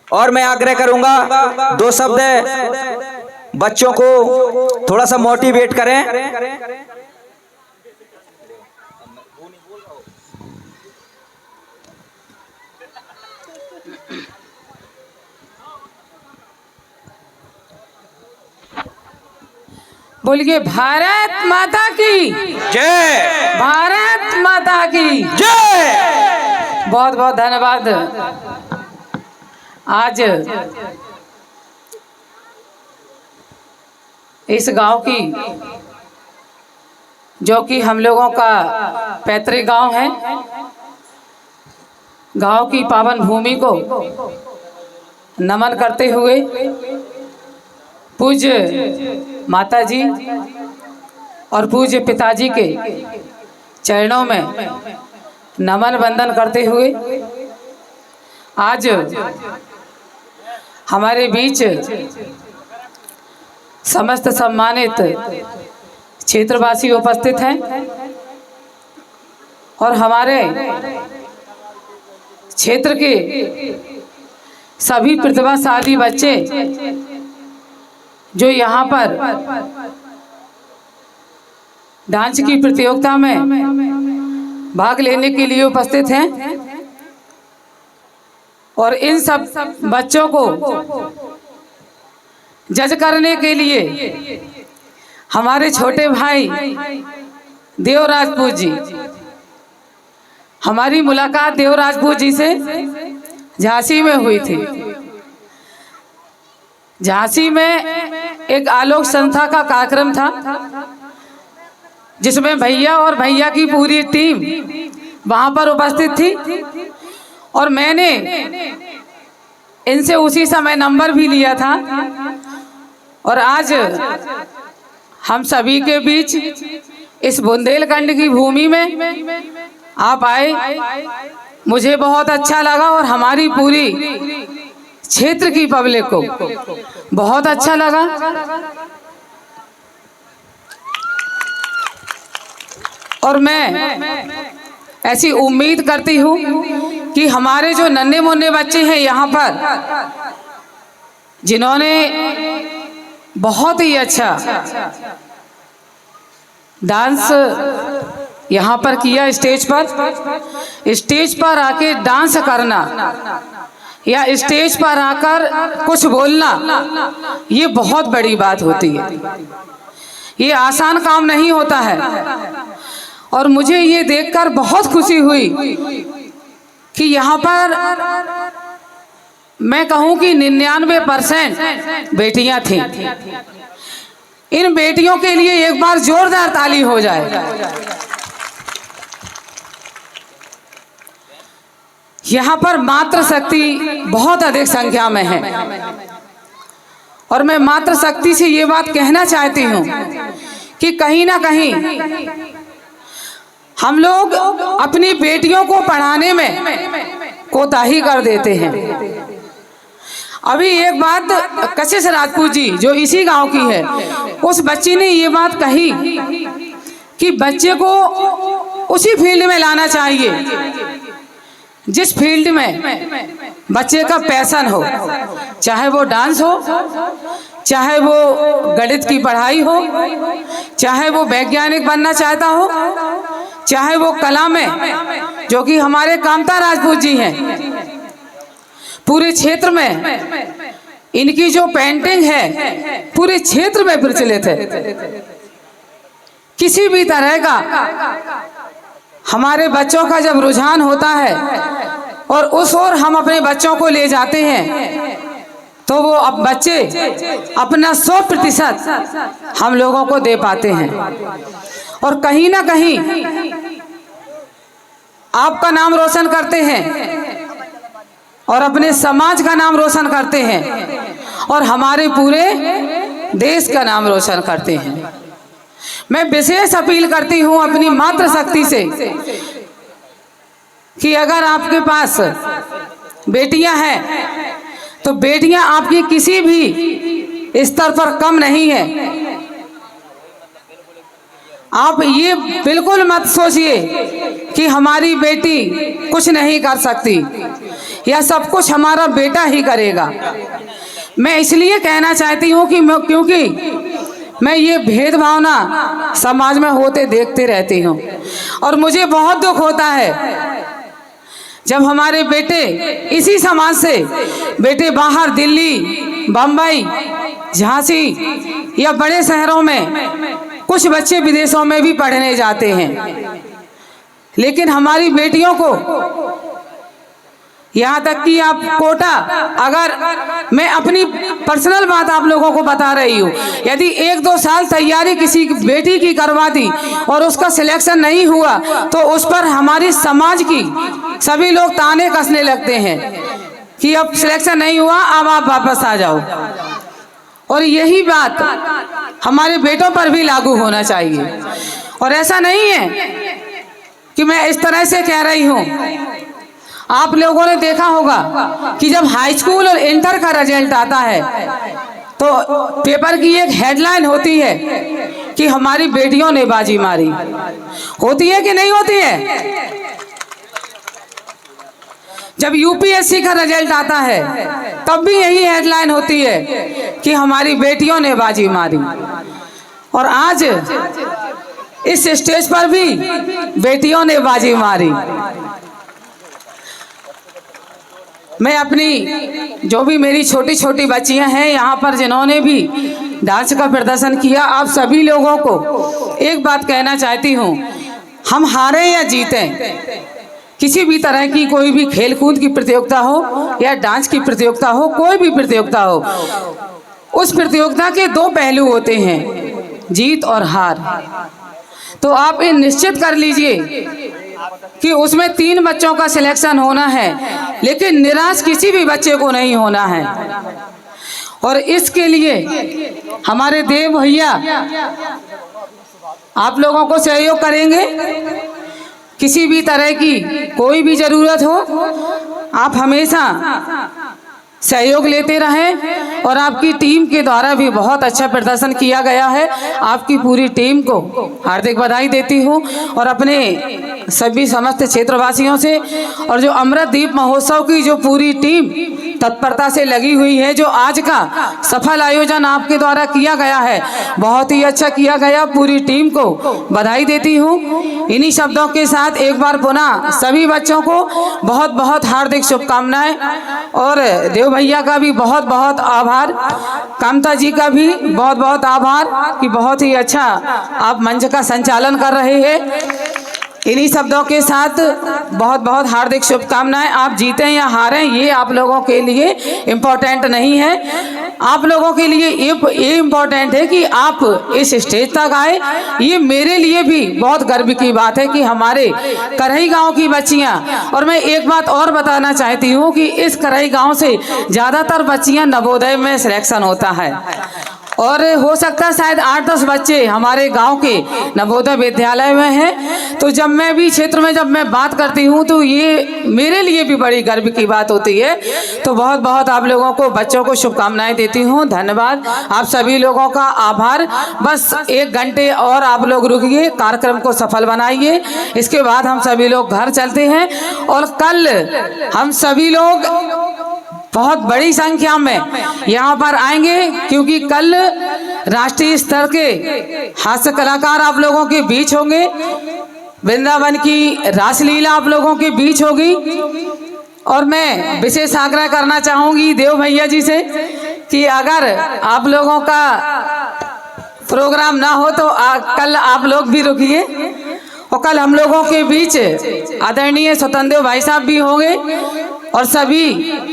और मैं आग्रह करूंगा 2 शब्द बच्चों को थोड़ा सा मोटिवेट करें। बोलिए भारत माता की जय, भारत माता की जय। बहुत बहुत धन्यवाद। आज इस गांव की, जो कि हम लोगों का पैतृक गांव है, गांव की पावन भूमि को नमन करते हुए पूज्य माता जी और पूज्य पिताजी के चरणों में नमन वंदन करते हुए आज हमारे बीच समस्त सम्मानित क्षेत्रवासी उपस्थित हैं और हमारे क्षेत्र के सभी प्रतिभाशाली बच्चे जो यहाँ पर डांस की प्रतियोगिता में भाग लेने के लिए उपस्थित हैं और इन सब बच्चों को जज करने के लिए हमारे छोटे भाई देव राजपूत जी, हमारी मुलाकात देव राजपूत जी से झांसी में हुई थी। झांसी में एक आलोक संस्था का कार्यक्रम था जिसमें भैया और भैया की पूरी टीम वहां पर उपस्थित थी और मैंने इनसे उसी समय नंबर भी लिया था और आज हम सभी के बीच इस बुंदेलखंड की भूमि में आप आए, मुझे बहुत अच्छा लगा और हमारी पूरी क्षेत्र की पब्लिक को बहुत अच्छा लगा। और मैं ऐसी उम्मीद करती हूँ कि हमारे जो नन्हे मुन्ने बच्चे हैं यहाँ पर, जिन्होंने बहुत ही अच्छा डांस यहाँ पर किया, स्टेज पर आके डांस करना या स्टेज पर आकर कुछ बोलना, ये बहुत बड़ी बात होती है। ये आसान काम नहीं होता है और मुझे ये देखकर बहुत खुशी हुई कि यहाँ पर मैं कहूँ कि 99% बेटियां थीं। इन बेटियों के लिए एक बार जोरदार ताली हो जाए। यहाँ पर मातृशक्ति बहुत अधिक संख्या में है और मैं मातृशक्ति से ये बात कहना चाहती हूँ कि कहीं ना कहीं हम लोग अपनी बेटियों को पढ़ाने में कोताही कर देते हैं। अभी एक बात कशिश राजपूत जी जो इसी गांव की है, उस बच्ची ने ये बात कही कि बच्चे को उसी फील्ड में लाना चाहिए जिस फील्ड में बच्चे का पैशन हो, चाहे वो डांस हो, चाहे वो गणित की पढ़ाई हो, चाहे वो वैज्ञानिक बनना चाहता हो, चाहे वो कला में, जो कि हमारे कामता राजपूत जी हैं, पूरे क्षेत्र में इनकी जो पेंटिंग है पूरे क्षेत्र में प्रचलित है। किसी भी तरह का हमारे बच्चों का जब रुझान होता है और उस ओर हम अपने बच्चों को ले जाते हैं तो वो अब बच्चे अपना 100% हम लोगों को दे पाते हैं और कहीं ना कहीं आपका नाम रोशन करते हैं और अपने समाज का नाम रोशन करते हैं और हमारे पूरे देश का नाम रोशन करते हैं। मैं विशेष अपील करती हूँ अपनी मातृशक्ति से कि अगर आपके पास बेटियां हैं तो बेटियां आपकी किसी भी स्तर पर कम नहीं है। आप ये बिल्कुल मत सोचिए कि हमारी बेटी कुछ नहीं कर सकती या सब कुछ हमारा बेटा ही करेगा। मैं इसलिए कहना चाहती हूँ कि क्योंकि मैं ये भेदभावना समाज में होते देखते रहती हूँ और मुझे बहुत दुख होता है जब हमारे बेटे इसी समाज से बेटे बाहर दिल्ली, बम्बई, झांसी या बड़े शहरों में, कुछ बच्चे विदेशों में भी पढ़ने जाते हैं, लेकिन हमारी बेटियों को यहाँ तक कि आप कोटा, अगर मैं अपनी पर्सनल बात आप लोगों को बता रही हूँ, यदि 1-2 साल तैयारी किसी बेटी की करवा दी और उसका सिलेक्शन नहीं हुआ तो उस पर हमारी समाज की सभी लोग ताने कसने लगते हैं कि अब सिलेक्शन नहीं हुआ, अब आप वापस आ जाओ। और यही बात हमारे बेटों पर भी लागू होना चाहिए। और ऐसा नहीं है कि मैं इस तरह से कह रही हूँ, आप लोगों ने देखा होगा कि जब हाई स्कूल और इंटर का रिजल्ट आता है तो पेपर की एक हेडलाइन होती है कि हमारी बेटियों ने बाजी मारी। होती है कि नहीं होती है? जब यूपीएससी का रिजल्ट आता है तब भी यही हेडलाइन होती है कि हमारी बेटियों ने बाजी मारी। और आज इस स्टेज पर भी बेटियों ने बाजी मारी। मैं अपनी जो भी मेरी छोटी छोटी बच्चियां हैं यहाँ पर जिन्होंने भी डांस का प्रदर्शन किया, आप सभी लोगों को एक बात कहना चाहती हूँ, हम हारे या जीतें, किसी भी तरह की कोई भी खेल कूद की प्रतियोगिता हो या डांस की प्रतियोगिता हो, कोई भी प्रतियोगिता हो, उस प्रतियोगिता के 2 पहलू होते हैं, जीत और हार। तो आप ये निश्चित कर लीजिए कि उसमें 3 बच्चों का सिलेक्शन होना है, लेकिन निराश किसी भी बच्चे को नहीं होना है। और इसके लिए हमारे देव भैया आप लोगों को सहयोग करेंगे। किसी भी तरह की कोई भी जरूरत हो, आप हमेशा सहयोग लेते रहें। और आपकी टीम के द्वारा भी बहुत अच्छा प्रदर्शन किया गया है। आपकी पूरी टीम को हार्दिक बधाई देती हूँ और अपने सभी समस्त क्षेत्रवासियों से, और जो अमृतदीप महोत्सव की जो पूरी टीम तत्परता से लगी हुई है, जो आज का सफल आयोजन आपके द्वारा किया गया है, बहुत ही अच्छा किया गया। पूरी टीम को बधाई देती हूँ। इन्हीं शब्दों के साथ एक बार पुनः सभी बच्चों को बहुत बहुत हार्दिक शुभकामनाएं। और देव भैया का भी बहुत बहुत आभार, कामता जी का भी बहुत बहुत आभार कि बहुत ही अच्छा आप मंच का संचालन कर रहे हैं। इन्हीं शब्दों के साथ बहुत बहुत हार्दिक शुभकामनाएं। आप जीतें या हारें ये आप लोगों के लिए इम्पोर्टेंट नहीं है। आप लोगों के लिए ये इम्पोर्टेंट है कि आप इस स्टेज तक आए। ये मेरे लिए भी बहुत गर्व की बात है कि हमारे करही गांव की बच्चियां, और मैं एक बात और बताना चाहती हूँ कि इस करही गांव से ज़्यादातर बच्चियां नवोदय में सिलेक्शन होता है, और हो सकता है शायद 8-10 बच्चे हमारे गांव के नवोदय विद्यालय में हैं। तो जब मैं भी क्षेत्र में जब मैं बात करती हूं तो ये मेरे लिए भी बड़ी गर्व की बात होती है। तो बहुत बहुत आप लोगों को, बच्चों को शुभकामनाएं देती हूं। धन्यवाद, आप सभी लोगों का आभार। बस 1 घंटे और आप लोग रुकिए, कार्यक्रम को सफल बनाइए, इसके बाद हम सभी लोग घर चलते हैं। और कल हम सभी लोग बहुत बड़ी संख्या में यहाँ पर आएंगे, क्योंकि कल राष्ट्रीय स्तर के हास्य कलाकार आप लोगों के बीच होंगे, वृंदावन की रासलीला आप लोगों के बीच होगी। और मैं विशेष आग्रह करना चाहूँगी देव भैया जी से कि अगर आप लोगों का प्रोग्राम ना हो तो कल आप लोग भी रुकिए। और कल हम लोगों के बीच आदरणीय स्वतंत्र भाई साहब भी होंगे, और सभी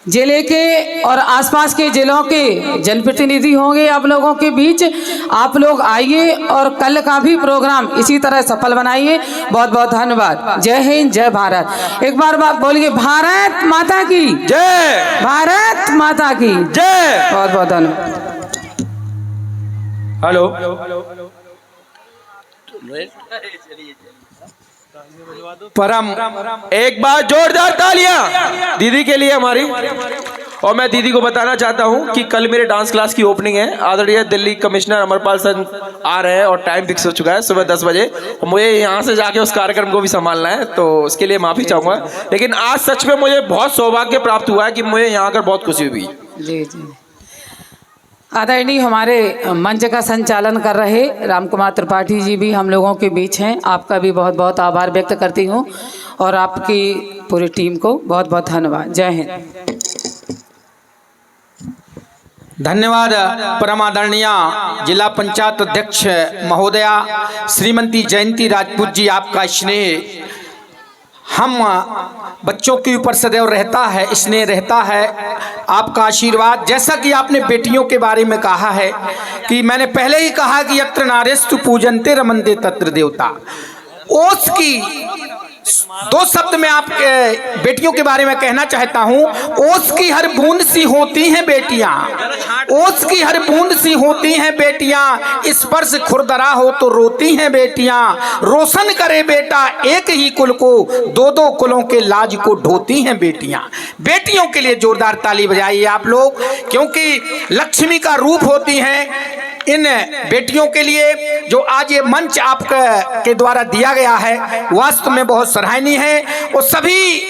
जिले के और आसपास के जिलों के जनप्रतिनिधि होंगे आप लोगों के बीच। आप लोग आइए और कल का भी प्रोग्राम इसी तरह सफल बनाइए। बहुत बहुत धन्यवाद। जय हिंद, जय भारत। एक बार बात बोलिए, भारत माता की जय, भारत माता की जय। बहुत बहुत धन्यवाद। हेलो, परम एक बार जोरदार तालियां दीदी के लिए हमारी। और मैं दीदी को बताना चाहता हूं कि कल मेरे डांस क्लास की ओपनिंग है। आदरणीय दिल्ली कमिश्नर अमरपाल सर आ रहे हैं और टाइम फिक्स हो चुका है सुबह 10 बजे। मुझे यहाँ से जाके उस कार्यक्रम को भी संभालना है, तो उसके लिए माफ़ी चाहूँगा। लेकिन आज सच में मुझे बहुत सौभाग्य प्राप्त हुआ है कि मुझे यहाँ आकर बहुत खुशी हुई। जी जी। आदरणीय हमारे मंच का संचालन कर रहे राम कुमार त्रिपाठी जी भी हम लोगों के बीच हैं। आपका भी बहुत बहुत आभार व्यक्त करती हूँ और आपकी पूरी टीम को बहुत बहुत धन्यवाद। जय हिंद। धन्यवाद परमादरणीय जिला पंचायत अध्यक्ष महोदया श्रीमती जयंती राजपूत जी, आपका स्नेह हम बच्चों के ऊपर सदैव रहता है, स्नेह रहता है, आपका आशीर्वाद। जैसा कि आपने बेटियों के बारे में कहा है कि मैंने पहले ही कहा कि यत्र नारेस्तु पूजन्ते रमन्ते तत्र देवता। ओस की दो शब्द में आप बेटियों के बारे में कहना चाहता हूं। ओस की हर बूंद सी होती हैं बेटियां, ओस की हर बूंद सी होती हैं बेटियां, स्पर्श खुरदरा हो तो रोती हैं बेटियां। रोशन करे बेटा एक ही कुल को, दो दो कुलों के लाज को ढोती हैं बेटियां। बेटियों के लिए जोरदार ताली बजाइए आप लोग, क्योंकि लक्ष्मी का रूप होती हैं। इन बेटियों के लिए जो आज ये मंच आपके द्वारा दिया गया है वास्तव में बहुत सराहनीय है। और सभी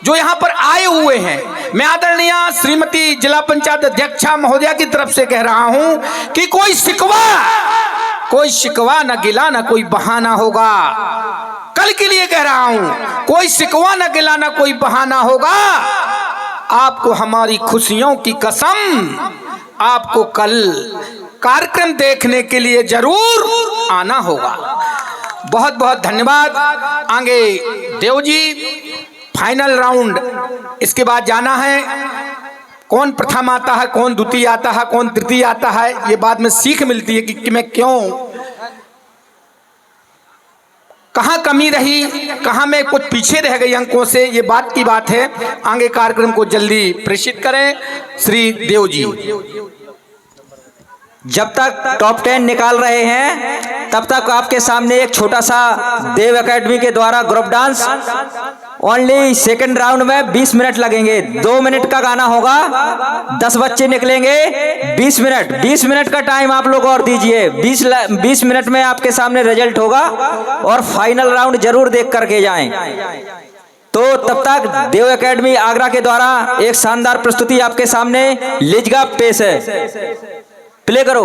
जो यहाँ पर आए हुए हैं, मैं आदरणीय श्रीमती जिला पंचायत अध्यक्षा महोदया की तरफ से कह रहा हूं कि कोई शिकवा न गिला न कोई बहाना होगा। कल के लिए कह रहा हूं, कोई शिकवा न गिला न कोई बहाना होगा। आपको हमारी खुशियों की कसम, आपको कल कार्यक्रम देखने के लिए जरूर आना होगा। बहुत बहुत धन्यवाद। आगे देव जी, फाइनल राउंड, इसके बाद जाना है। कौन प्रथम आता है, कौन द्वितीय आता है, कौन तृतीय आता है, ये बाद में सीख मिलती है कि मैं क्यों, कहाँ कमी रही, कहाँ मैं कुछ पीछे रह गई अंकों से, ये बात की बात है। आगे कार्यक्रम को जल्दी प्रेषित करें श्री देव जी। जब तक टॉप 10 निकाल रहे हैं तब तक आपके सामने एक छोटा सा देव एकेडमी के द्वारा group dance, only second round में 20 मिनट लगेंगे। 2 मिनट का गाना होगा, 10 बच्चे निकलेंगे, 20 मिनट का टाइम आप लोग और दीजिए। 20 मिनट में आपके सामने रिजल्ट होगा और फाइनल राउंड जरूर देख करके जाएं। तो तब तक देव एकेडमी आगरा के द्वारा एक शानदार प्रस्तुति आपके सामने लिजगा पेश है, प्ले करो।